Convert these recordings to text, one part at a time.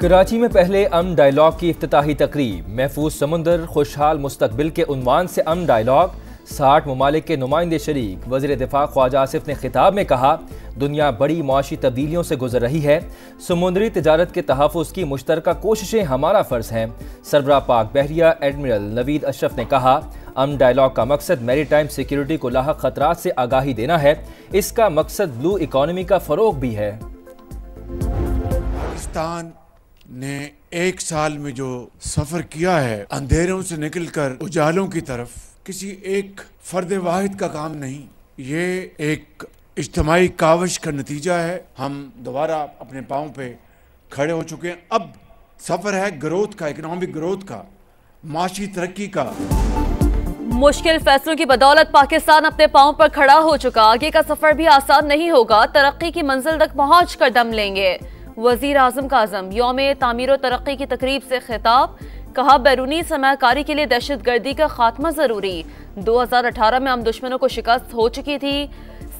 कराची में पहले अमन डायलॉग की इफ्तिताही तकरीब। महफूज समुंदर खुशहाल मुस्तकबिल के उन्वान से अमन डायलॉग, 60 ममालिक के नुमाइंदे शरीक। वज़ीर दिफा ख्वाजा आसिफ ने खिताब में कहा, दुनिया बड़ी मुआशी तब्दीलियों से गुजर रही है। समुद्री तिजारत के तहफ़्फ़ुज़ की मुश्तरका कोशिशें हमारा फ़र्ज़ हैं। सरबराह पाक बहरिया एडमिरल नवीद अशरफ ने कहा, अमन डायलॉग का मकसद मैरीटाइम सिक्योरिटी को लाहक खतरात से आगाही देना है। इसका मकसद ब्लू इकॉनमी का फ़रोग भी है। पाकिस्तान ने एक साल में जो सफर किया है, अंधेरों से निकलकर उजालों की तरफ, किसी एक फर्द वाहिद का काम नहीं, ये एक इज्तिमाई काविश का नतीजा है। हम दोबारा अपने पाँव पे खड़े हो चुके हैं। अब सफर है ग्रोथ का, इकोनॉमिक ग्रोथ का, माशी तरक्की का। मुश्किल फैसलों की बदौलत पाकिस्तान अपने पांव पर खड़ा हो चुका। आगे का सफर भी आसान नहीं होगा। तरक्की की मंजिल तक पहुंच कर दम लेंगे। वजीर आजम का आज़म यौम तामीर और तरक्की की तकरीब से खिताब। कहा, बैरूनी सरमायाकारी के लिए दहशत गर्दी का खात्मा जरूरी। 2018 में हम दुश्मनों को शिकस्त हो चुकी थी।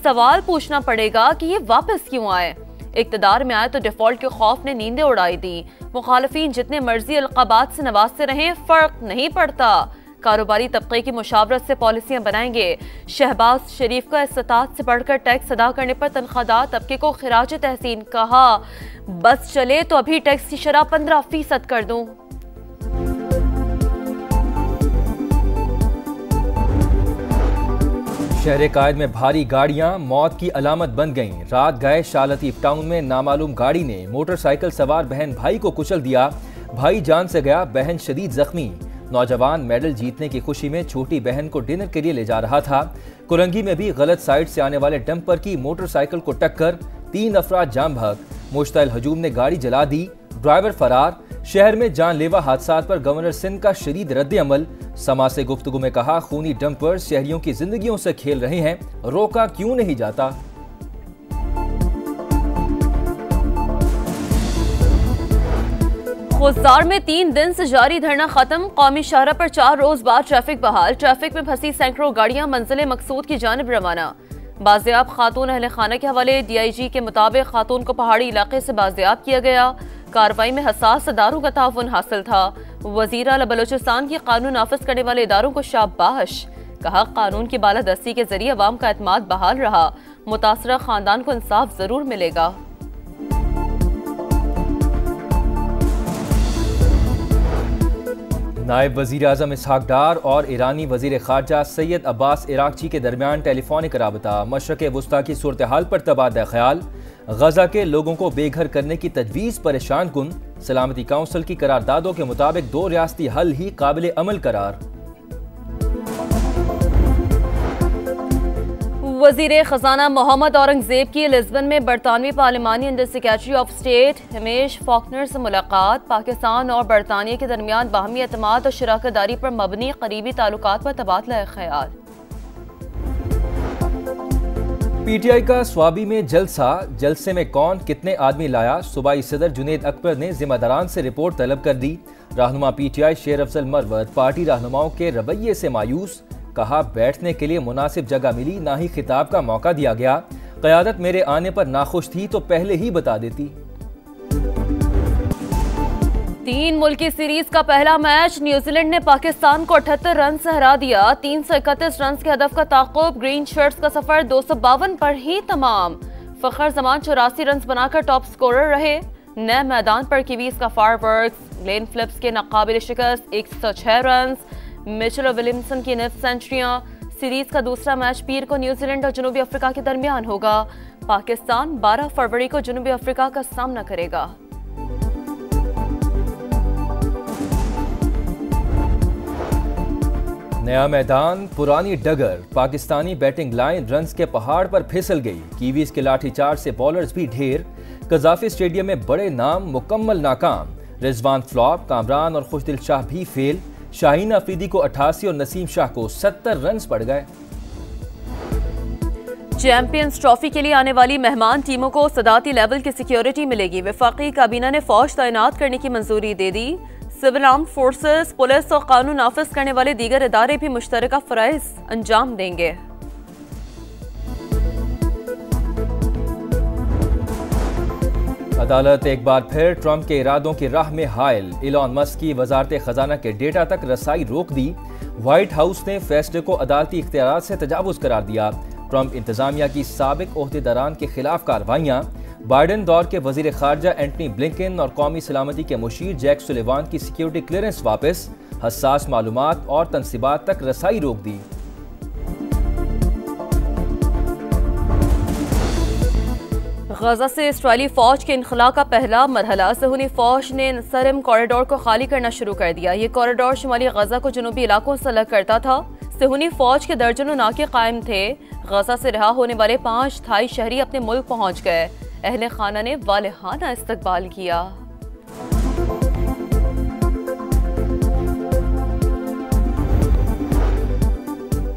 सवाल पूछना पड़ेगा कि ये वापस क्यों आए। इक्तदार में आए तो डिफॉल्ट के खौफ ने नींदें उड़ाई दी। मुखालिफिन जितने मर्जी अलकाबात से नवाजते रहें, फर्क नहीं पड़ता। कारोबारी तबके की मुशावरत से पॉलिसियां बनाएंगे। शहबाज शरीफ का इस्तात से बढ़कर टैक्स अदा करने पर तनख्वाहदार तबके को खिराज तहसीन। कहा, बस चले तो अभी टैक्स की शरह 15% कर दूं। शहर कायद में भारी गाड़ियां मौत की अलामत बन गईं। रात गए शाह लतीफ टाउन में नामालूम गाड़ी ने मोटरसाइकिल सवार बहन भाई को कुचल दिया। भाई जान से गया, बहन शदीद जख्मी। नौजवान मेडल जीतने की खुशी में छोटी बहन को डिनर के लिए ले जा रहा था। कुरंगी में भी गलत साइड से आने वाले डंपर की मोटरसाइकिल को टक्कर, 3 अफराद जाम भाग। मुश्तइल हजूम ने गाड़ी जला दी, ड्राइवर फरार। शहर में जानलेवा हादसात पर गवर्नर सिंध का शदीद रद्द अमल। समा से गुफ्तगू में कहा, खूनी डंपर शहरियों की जिंदगियों से खेल रहे हैं, रोका क्यों नहीं जाता। खुजदार में 3 दिन से जारी धरना खत्म। कौमी शाहरा पर 4 रोज बाद ट्रैफिक बहाल। ट्रैफिक में फंसी सैकड़ों गाड़ियां मंजिल मकसूद की जानिब रवाना। बाजियाब खातून अहले खाना के हवाले। DIG के मुताबिक खातून को पहाड़ी इलाके से बाजियाब किया गया। कार्रवाई में हसास इदारों का ताउन हासिल था। वजीर आला बलोचिस्तान की कानून नाफिज करने वाले इदारों को शाबाश। कहा, कानून की बालादस्ती के जरिए अवाम का एतमाद बहाल रहा। मुतासरा खानदान को इंसाफ जरूर मिलेगा। नायब वजीर आजम इसहाक डार और ईरानी वजीर खारजा सैयद अब्बास इराकची के दरमियान टेलीफोनिक राबता। मशरक़ वुस्ता की सूरत हाल पर तबादला ख्याल। गजा के लोगों को बेघर करने की तजवीज़ परेशान कुन। सलामती काउंसिल की करारदादों के मुताबिक 2 रियासती हल ही काबिल अमल करार। वजीर खजाना मोहम्मद औरंगजेब की लिस्बन में बरतानवी पार्लिमानी under secretary of state Hamish Falconer से मुलाकात। पाकिस्तान और बरतानिया के दरमियान बाहमी एतमाद और शराकतदारी पर मबनी करीबी ताल्लुकात पर तबादला ख्याल। PTI का स्वाबी में जलसा। जलसे में कौन कितने आदमी लाया, सूबाई सदर जुनेद अकबर ने जिम्मेदारान से रिपोर्ट तलब कर दी। रहनुमा PTI शेर अफजल मरवत पार्टी रहनुमाओं के रवैये से मायूस। कहा, बैठने के लिए मुनासिब जगह मिली, ना ही खिताब का मौका दिया गया। क़यादत मेरे आने पर नाखुश थी तो पहले ही बता देती। 3 मुल्की सीरीज का पहला मैच न्यूजीलैंड ने पाकिस्तान को 78 रन से हरा दिया। 331 रन के हदफ का ताक़ुब। ग्रीन शर्ट्स का सफर 252 पर ही तमाम। फखर जमान 84 रन बनाकर टॉप स्कोरर रहे। नए मैदान पर कीवीज का फायरवर्क्स। ग्लेन फिलिप्स के नाकाबिल शिकस्त 106 रन। मिचेल और विलियमसन की 9 सेंचुरियां। सीरीज का दूसरा मैच पीर को न्यूजीलैंड और जनूबी अफ्रीका के दरमियान होगा। पाकिस्तान 12 फरवरी को जनूबी अफ्रीका का सामना करेगा। नया मैदान, पुरानी डगर। पाकिस्तानी बैटिंग लाइन रन्स के पहाड़ पर फिसल गई। कीवीज के लाठीचार्ज से बॉलर्स भी ढेर। कजाफी स्टेडियम में बड़े नाम मुकम्मल नाकाम। रिजवान फ्लॉप, कामरान और खुशदिल शाह भी फेल। शाहीन अफरीदी को 88 और नसीम शाह को 70 रन पड़ गए। चैंपियंस ट्रॉफी के लिए आने वाली मेहमान टीमों को सदाती लेवल की सिक्योरिटी मिलेगी। वफाकी काबीना ने फौज तैनात करने की मंजूरी दे दी। सिविल आर्म्ड फोर्सेस, पुलिस और कानून नाफिज करने वाले दीगर इदारे भी मुश्तरका फराइज अंजाम देंगे। अदालत एक बार फिर ट्रंप के इरादों की राह में हायल। इलॉन मस्क की वजारत खजाना के डेटा तक रसाई रोक दी। व्हाइट हाउस ने फैसले को अदालती इख्तियारात से तजावुज करार दिया। ट्रंप इंतजामिया की साबिक ओहदेदारान के खिलाफ कार्रवाइयां। बाइडेन दौर के वजीर खारजा एंटनी ब्लिंकन और कौमी सलामती के मुशीर जैक सुलिवान की सिक्योरिटी क्लियरेंस वापस। हसास मालूमात और तनसीबात तक रसाई रोक दी। गजा से इसराइली फौज के इनखला का पहला मरहला। सहूनी फौज ने सरम कॉरिडोर को खाली करना शुरू कर दिया। ये कॉरिडोर शुमाली गजा को जनूबी इलाकों से अलग करता था। सहूनी फौज के दर्जनों नाके कायम थे। गजा से रिहा होने वाले 5 थाई शहरी अपने मुल्क पहुंच गए। अहले खाना ने वालेहाना इस्तकबाल किया।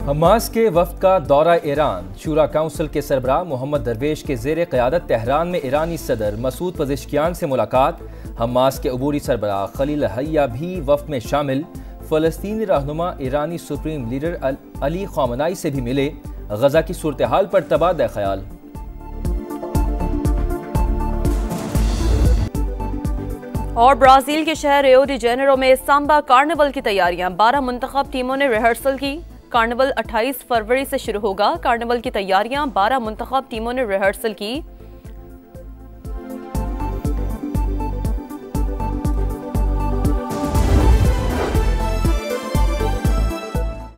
हमास के वफ्द का दौरा ईरान। शूरा काउंसिल के सरबराह मोहम्मद दरवेश के ज़ेर क़यादत तेहरान में ईरानी सदर मसूद पज़ेश्कियान से मुलाकात। हमास के अबूरी सरबराह खलील हय्या भी वफ्द में शामिल। फ़लस्तीनी रहनुमा ईरानी सुप्रीम लीडर अली ख़ामनाई से भी मिले। गजा की सूरत हाल पर तबादला ख्याल। और ब्राज़ील के शहर रियो डी जेनेरो में सांबा कार्निवल की तैयारियां। 12 मुंतखब टीमों ने रिहर्सल की। कार्निवल 28 फरवरी से शुरू होगा। कार्निवल की तैयारियां 12 मुंतखब टीमों ने रिहर्सल की।